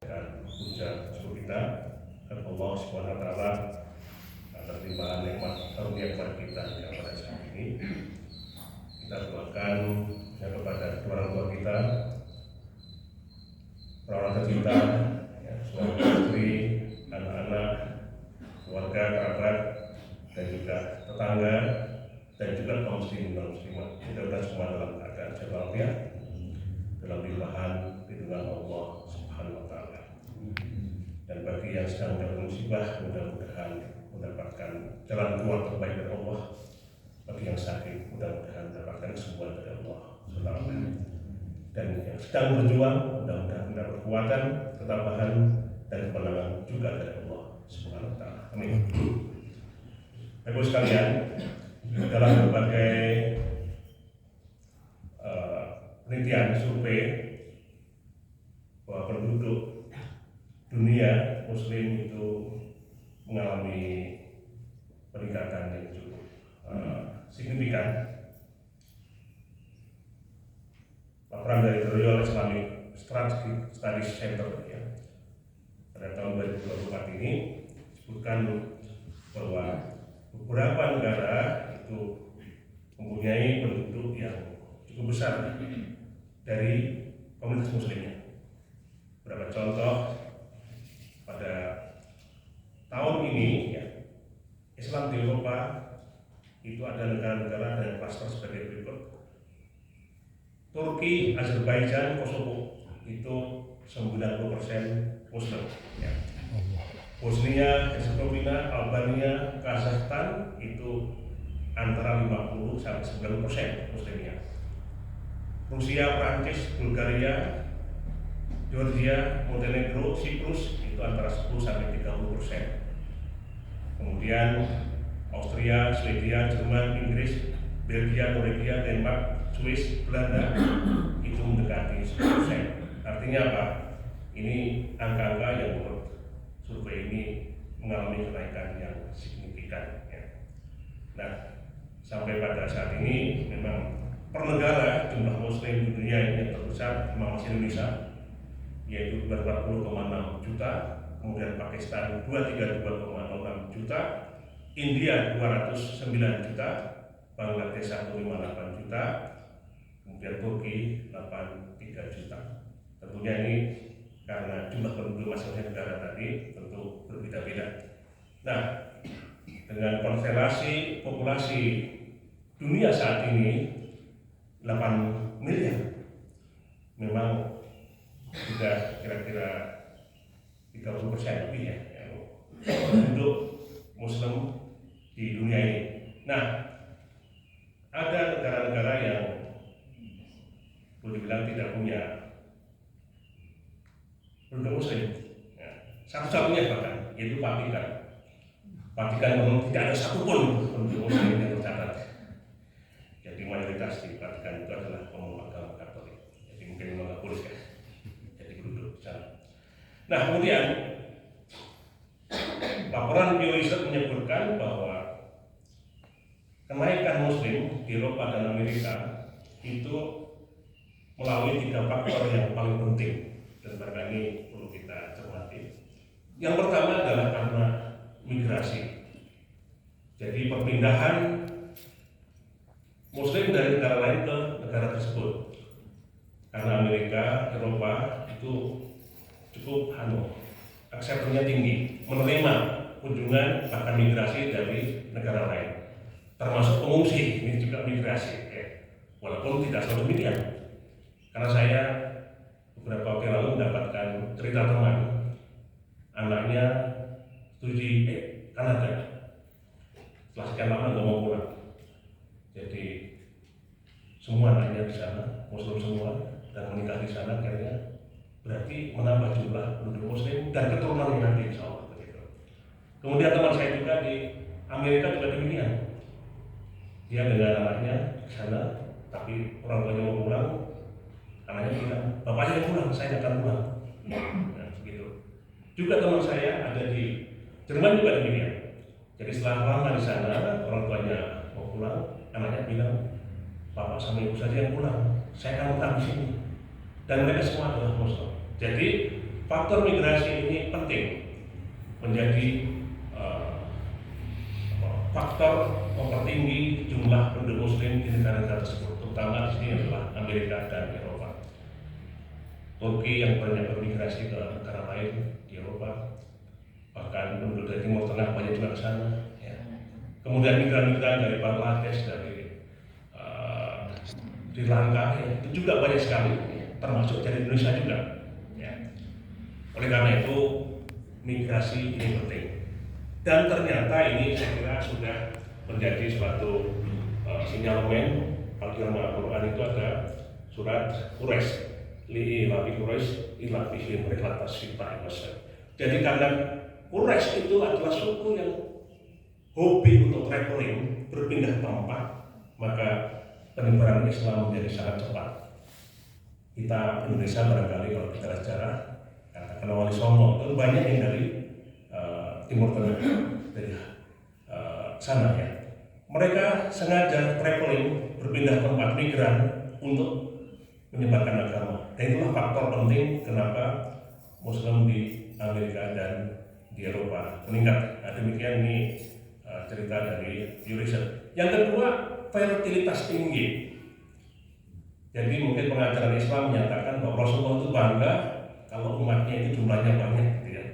dan puja syukur kita kepada Allah Subhanahu wa taala atas limpahan nikmat karunia kepada kita pada saat ini. Kita doakan kepada kedua orang tua kita, orang tercinta, suami istri, anak-anak, keluarga, kerabat, dan juga tetangga, dan juga kaum muslimin dan muslimat. Mudah-mudahan semua dalam keadaan sehat walafiat, dalam limpahan lindungan Allah Subhanahu wa taala. Dan bagi yang sedang mendapat musibah, mudah-mudahan mendapatkan jalan keluar terbaik dari Allah. Bagi yang sakit, mudah-mudahan mendapatkan kesembuhan dari Allah Subhanahu wa taala. Dan yang sedang berjuang, mudah-mudahan mendapat kekuatan, ketabahan, dan kemenangan juga dari Allah Subhanahu wa taala. Amin. Bapak sekalian, dalam berbagai penelitian survei bahwa penduduk dunia muslim itu mengalami peningkatan yang cukup signifikan. Laporan dari Royal Islamic Strategic Studies Center pada tahun 2024 ini disebutkan bahwa beberapa negara itu mempunyai penduduk yang cukup besar dari komunitas muslimnya. Beberapa contoh, pada tahun ini Islam di Eropa itu ada negara-negara dengan klaster sebagai berikut: Turki, Azerbaijan, Kosovo itu 90% Muslim. Bosnia, Herzegovina, Albania, Kazakhstan itu antara 50 sampai 90% Muslimnya. Rusia, Prancis, Bulgaria, Georgia, Montenegro, Siprus itu antara 10 sampai 30%. Kemudian Austria, Swedia, Jerman, Inggris, Belgia, Norwegia, Denmark, Swiss, Belanda itu mendekati 10%. Artinya apa? Ini angka-angka yang menurut survei ini mengalami kenaikan yang signifikan. Nah, sampai pada saat ini memang per negara jumlah muslim di dunia ini yang terbesar memang masih Indonesia, yaitu 40,6 juta, kemudian Pakistan 23,06 juta, India 209 juta, Bangladesh 158 juta, kemudian Turki 83 juta. Tentunya ini karena jumlah penduduk masing-masing negara tadi tentu berbeda-beda. Nah, dengan konstelasi populasi dunia saat ini 8 miliar, memang sudah kira-kira 30% lebih penduduk Muslim di dunia ini. Nah, ada negara-negara yang boleh dibilang tidak punya penduduk Muslim. Satu-satunya bahkan yaitu Vatikan. Vatikan memang tidak ada satupun penduduk Muslim yang tercatat. Jadi mayoritas di Vatikan itu adalah pemeluk agama Katolik. Jadi mungkin memang nggak boleh jadi penduduk sana. Nah, kemudian laporan Pew Research menyebutkan bahwa kenaikan Muslim di Eropa dan Amerika itu melalui 3 faktor yang paling penting dan barangkali perlu kita cermati. Yang pertama adalah karena migrasi. Jadi perpindahan Muslim dari negara lain ke negara tersebut. Karena Amerika, Eropa itu cukup akseptasinya tinggi, menerima kunjungan bahkan migrasi dari negara lain, termasuk pengungsi. Ini juga migrasi, walaupun tidak selalu demikian. Karena saya beberapa waktu lalu mendapatkan cerita teman, anaknya studi Kanada, setelah sekian lama nggak mau pulang. Jadi semua anaknya di sana Muslim semua dan menikah di sana, akhirnya berarti menambah jumlah penduduk Muslim dan keturunan yang nanti insya Allah begitu. Kemudian teman saya juga di Amerika juga demikian. Dia dengan anaknya di sana, tapi orang tuanya mau pulang, anaknya bilang, bapaknya yang pulang, saya akan pulang. Nah, begitu. Juga teman saya ada di Jerman juga demikian. Jadi setelah lama di sana, orang tuanya mau pulang, anaknya bilang, bapak sama ibu saja yang pulang, saya akan tetap di sini. Dan mereka semua adalah Muslim. Jadi faktor migrasi ini penting menjadi faktor mempertinggi jumlah penduduk Muslim di negara-negara tersebut, terutama di sini adalah Amerika dan Eropa. Turki yang banyak bermigrasi ke negara lain di Eropa, bahkan penduduk dari Timur Tengah banyak juga ke sana. Ya. Kemudian migran-migran dari Bangladesh, dari Sri Lanka, ya, itu juga banyak sekali, ya, termasuk dari Indonesia juga. Ya. Oleh karena itu, migrasi ini penting. Dan ternyata ini saya kira sudah menjadi suatu sinyalemen. Dalam Al-Quran itu ada surat Quraisy, li'ilafi Quraisy ila fihim rihlatas syita'i wasyitah. Jadi karena Quraisy itu adalah suku yang hobi untuk traveling, berpindah tempat, maka penyebaran Islam menjadi sangat cepat. Kita Indonesia barangkali kalau bicara sejarah, katakan Wali Songo itu banyak yang dari Timur Tengah, dari sana ya. Mereka sengaja traveling, berpindah tempat, migran untuk menyebarkan agama. Dan itulah faktor penting kenapa Muslim di Amerika dan di Eropa meningkat. Nah, demikian ini cerita dari Eurasian. Yang kedua, fertilitas tinggi. Jadi mungkin pengajaran Islam menyatakan bahwa Rasulullah itu bangga kalau umatnya itu jumlahnya banyak, gitu ya.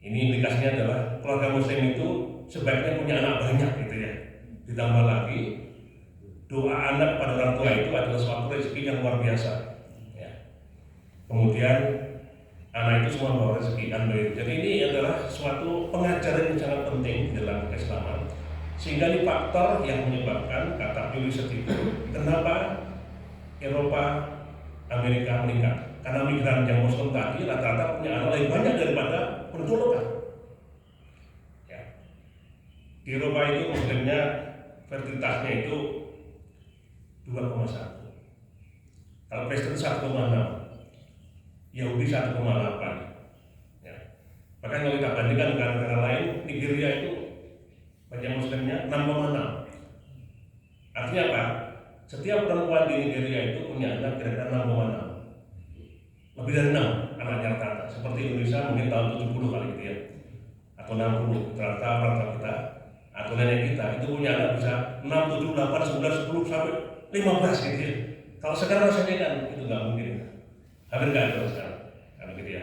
Ini implikasinya adalah keluarga Muslim itu sebaiknya punya anak banyak, gitu ya. Ditambah lagi doa anak pada orang tua itu adalah suatu rezeki yang luar biasa. Ya. Kemudian anak itu semua membawa rezeki Anda. Jadi ini adalah suatu pengajaran yang sangat penting dalam keislaman. Sehingga ini faktor yang menyebabkan kata Eurasian itu kenapa Eropa, Amerika meningkat. Karena migran yang Muslim tadi rata-rata punya anak lebih banyak daripada penduduk lokal. Ya. Di Eropa itu Muslimnya fertilitasnya itu 2,1. Kalau Kristen 1,6, Yahudi 1,8. Ya. Bahkan kalau kita bandingkan dengan negara lain, Nigeria itu banyak Muslimnya 6,6. Artinya apa? Setiap perempuan di Nigeria itu punya anak kira-kira 6,6. Lebih dari 6 anaknya rata-rata. Seperti Indonesia mungkin tahun 70 kali gitu ya, atau 60 rata-rata kita atau nenek kita itu punya anak bisa 6, 7, 8, 9, 10 sampai 15 gitu ya. Kalau sekarang rasanya kan itu nggak mungkin, hampir nggak ada sekarang, kan gitu ya.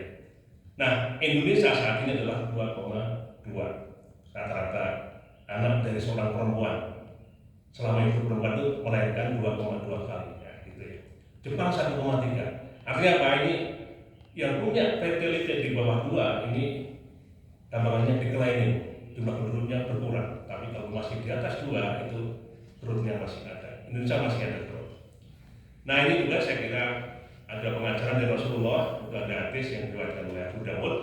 Nah, Indonesia saat ini adalah 2,2 rata-rata anak dari seorang perempuan selama hidup perempuan itu melahirkan 2,2 kali, ya, gitu ya. Jepang 1,3. Artinya apa? Ini yang punya fertility di bawah 2 ini gambarannya declining, jumlah penduduknya berkurang. Tapi kalau masih di atas 2 itu growth-nya masih ada. Indonesia masih ada growth. Nah, ini juga saya kira ada pengajaran dari Rasulullah, itu ada hadis yang diriwayatkan oleh Abu Dawud.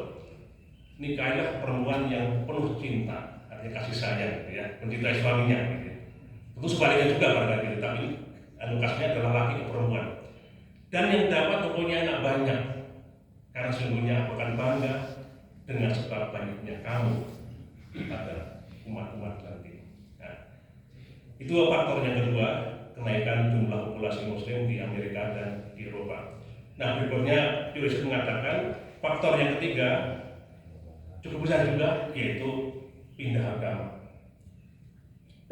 Nikahilah perempuan yang penuh cinta, artinya kasih sayang, gitu ya, mencintai suaminya. Gitu ya. Itu sebaliknya juga barangkali, gitu. Tapi kasihnya adalah laki ke perempuan. Dan yang dapat mempunyai anak banyak, karena sesungguhnya akan bangga dengan sebab banyaknya kamu pada umat-umat nanti. Nah, itu faktor yang kedua, kenaikan jumlah populasi Muslim di Amerika dan di Eropa. Nah, berikutnya Eurasian mengatakan faktor yang ketiga cukup besar juga, yaitu pindah agama.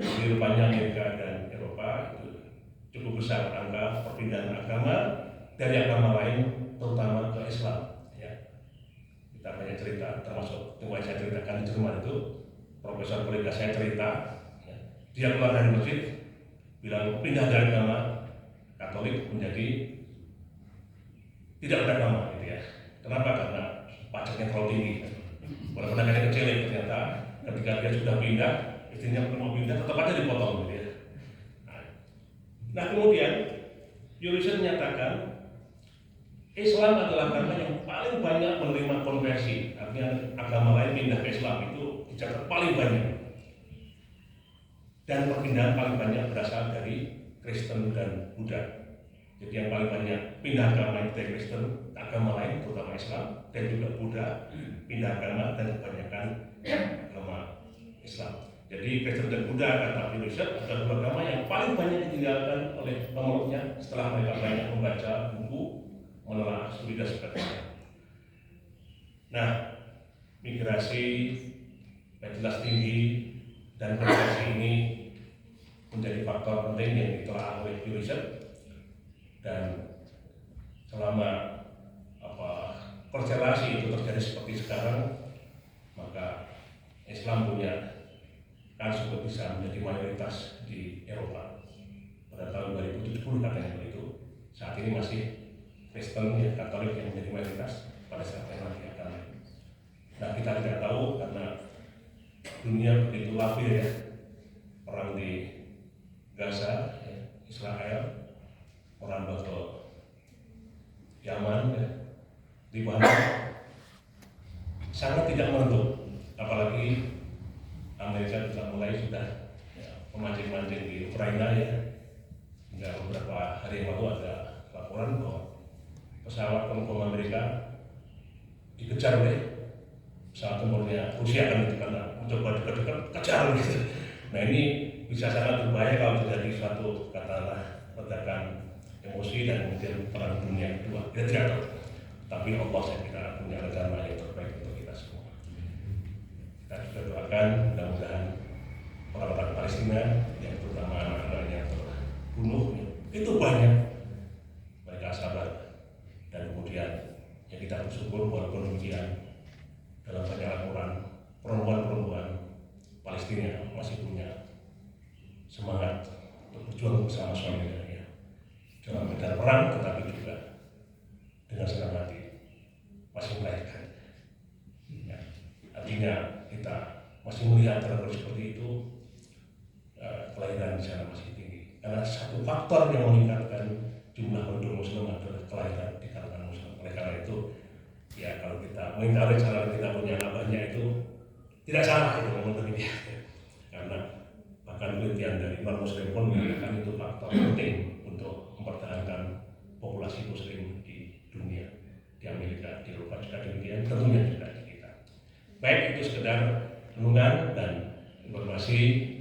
Di rupanya Amerika dan Eropa itu cukup besar angka perpindahan agama dari agama lain, terutama ke Islam. Ya. Kita banyak cerita, termasuk yang saya ceritakan di Jerman itu, profesor kolega saya cerita, ya, dia keluar dari masjid, bilang pindah dari agama Katolik menjadi tidak beragama, gitu ya. Kenapa? Karena pajaknya terlalu tinggi. Walaupun agaknya kecil, ternyata ketika dia sudah pindah, istrinya mau pindah, tetap aja dipotong, gitu ya. Nah, kemudian Eurasian menyatakan Islam adalah agama yang paling banyak menerima konversi, artinya agama lain pindah ke Islam itu dicatat paling banyak. Dan perpindahan paling banyak berasal dari Kristen dan Buddha. Jadi yang paling banyak pindah agama itu dari Kristen, agama lain terutama Islam, dan juga Buddha pindah agama, dan kebanyakan agama Islam. Jadi Kristen dan Buddha kata Indonesia adalah dua agama yang paling banyak ditinggalkan oleh pemeluknya setelah mereka banyak membaca buku, menelaah studi dan sebagainya. Nah, migrasi yang jelas tinggi dan migrasi ini menjadi faktor penting yang ditelaah oleh riset, dan selama korelasi itu terjadi seperti sekarang, maka Islam punya kans untuk bisa menjadi mayoritas di Eropa. Pada tahun 2070 katanya begitu. Saat ini masih Kristen ya, Katolik yang menjadi mayoritas, pada saat yang nanti akan. Nah, kita tidak tahu karena dunia begitu labil ya, perang di Gaza, ya, Israel, orang ke Yaman, ya, Libanon, sangat tidak menentu. Apalagi Amerika sudah ya, memancing-mancing di Ukraina ya. Hingga beberapa hari yang lalu ada laporan bahwa pesawat tempur Amerika dikejar oleh pesawat tempurnya Rusia kan itu, karena mencoba dekat-dekat kejar gitu. Nah, ini bisa sangat berbahaya kalau terjadi suatu katakanlah ledakan emosi dan kemudian perang dunia kedua. Kita tidak tahu. Tapi Allah saya kira punya rencana yang terbaik untuk kita semua. Kita juga doakan mudah-mudahan orang-orang Palestina yang terutama anak-anaknya terbunuh itu banyak, mereka sabar, dan kemudian ya kita bersyukur walaupun demikian dalam banyak laporan perempuan-perempuan Palestina masih punya semangat untuk berjuang bersama suaminya dalam medan perang, tetapi juga dengan senang hati masih melahirkan. Ya, artinya kita masih melihat terlalu seperti itu, kelahiran di sana masih tinggi. Karena satu faktor yang meningkatkan jumlah penduduk Muslim adalah kelahiran di kalangan Muslim. Oleh karena itu, ya kalau kita mengingkari cara kita punya anak banyak itu tidak salah itu memang demikian. Karena bahkan penelitian dari non-Muslim pun mengatakan itu faktor penting untuk mempertahankan populasi Muslim di dunia, di Amerika, di Eropa juga demikian, tentunya juga di kita. Baik, itu sekedar renungan dan informasi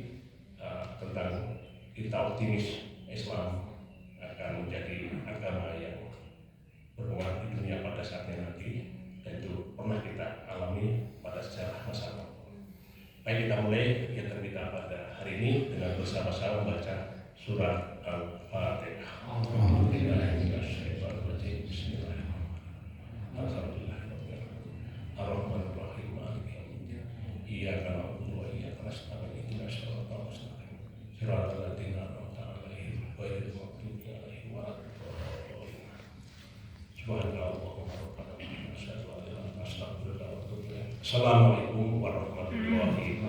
tentang kita optimis Islam akan menjadi agama yang berpengaruh di dunia pada saatnya nanti, dan itu pernah kita alami pada sejarah masa lalu. Baik, kita mulai kegiatan kita pada hari ini dengan bersama-sama membaca surat Al-Fatihah. Ar-Rahmanir-Rahim. Iyyaka na'budu wa iyyaka nasta'in. Ihdinas siratal mustaqim. Siratal ladzina an'amta 'alaihim ghairil maghdubi 'alaihim waladdallin. Subhanallahumma rabbana wa bihamdika asyhadu an la ilaha illa anta astaghfiruka wa atubu ilaik. Assalamualaikum warahmatullahi wabarakatuh.